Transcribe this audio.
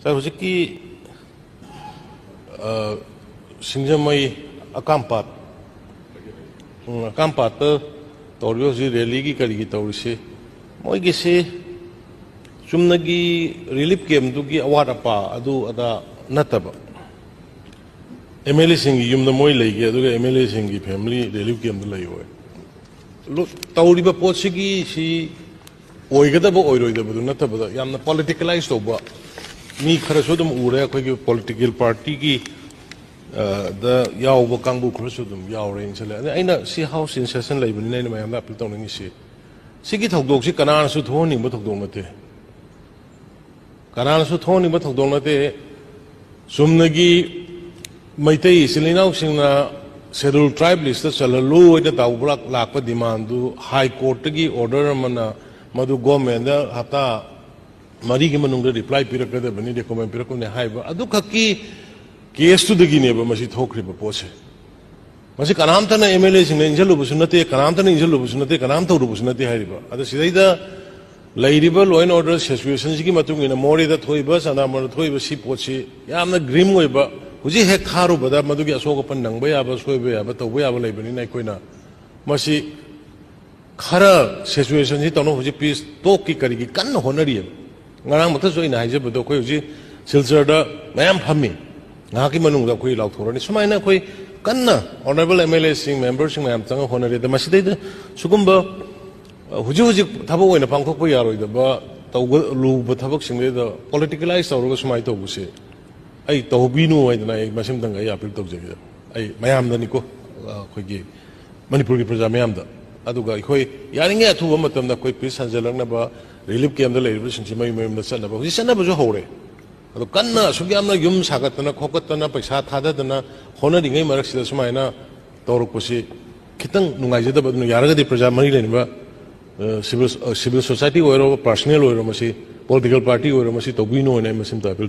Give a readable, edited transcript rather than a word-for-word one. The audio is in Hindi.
सर हुजिकी सिंजमई अकामपात तौर रैली की करी तौरसे मोइगिसे चुम्नगी रिलीफ कैम्प की अवाट अपा अदा नतब MLA सिंह युम मोई लेगे MLA सिंह की फैमिली रिलीफ कैम्प लेवे तौरीब पोटसिगी ओइगदब ओइरोइदब नतब यामना पॉलिटिकलाइज तौब मी खरसु दुम उरे अखोइगी पॉलिटिकल पार्टी की याव कांगू खरसु दुम यावरे इंसले अइना सी हाउस इन सेशन लेबनि नैना मयाम अपील तौनिंगी सिगी थौदोकसि कनानसु थोनिंग थौदोक नते कनानसु थोनिंग थौदोक नते सुमनगी मैतै सिलिनाउ सिंगना शेड्यूल ट्राइब लिस्ट चललु ओइना ताउब्रा लाप डिमांड हाई कोर्ट की ऑर्डर मना मधु गवर्नमेंट हप्ता मरी की मनुंग रिप्लाई पिरकदबनी रेकमेंड पिरकने हाइबा अदु खकी केस तुदगिनेबा मसी थोखरिबा पोसे मसी कनामतना MLA सिंग इंजलुबसु नते कनामतना इंजलुबसु नते कनाम तौरुबसु नते हाइबा अद सिदैदा लैरिबा लॉ एंड ऑर्डर सिचुएशन की मतुंग इन मोरेदा थोइबा सनामर थोइबा सी पोछि यामना ग्रीम ओइबा हुजी हेक थारुबदा मदुगी असोगपन नंगबा याबा सोइबा याबा तौबा याबा लेबनि नाइ कोइना मसी खरा सिचुएशन जी तौनो हुजी पीस टॉक की करिगी कन्न होनरिय ngarang mata ina haijabado khoi ji silchar da mayam phammi nga ki manung da khoi lauthorani sumaina khoi kanna honorable MLA sing members sing mayam tanga honore da masidai da sugumba huji thabok oina pangthok pa yaroi da ba tawga lu ba thabok sing da politicalize tawra sumai to buse ai tawbinu ai da ai masim danga ya appeal tawjagi ai mayam da ni ko khoi gi manipur gi praja mayam da aduga khoi yaringe athuba matam da khoi peace hanjalangna ba relief camp मई मयूम चलब हूँ चलबू हौरे अब कन्ना असुक यूम सागतना खोकतना पैसा थादना होनरीय मरक्सीद सूमायना तौरपसे खितंग नुंगाइजदब यारगदी प्रजा मरी लेनिब civil society personal political party तौबीनो अपील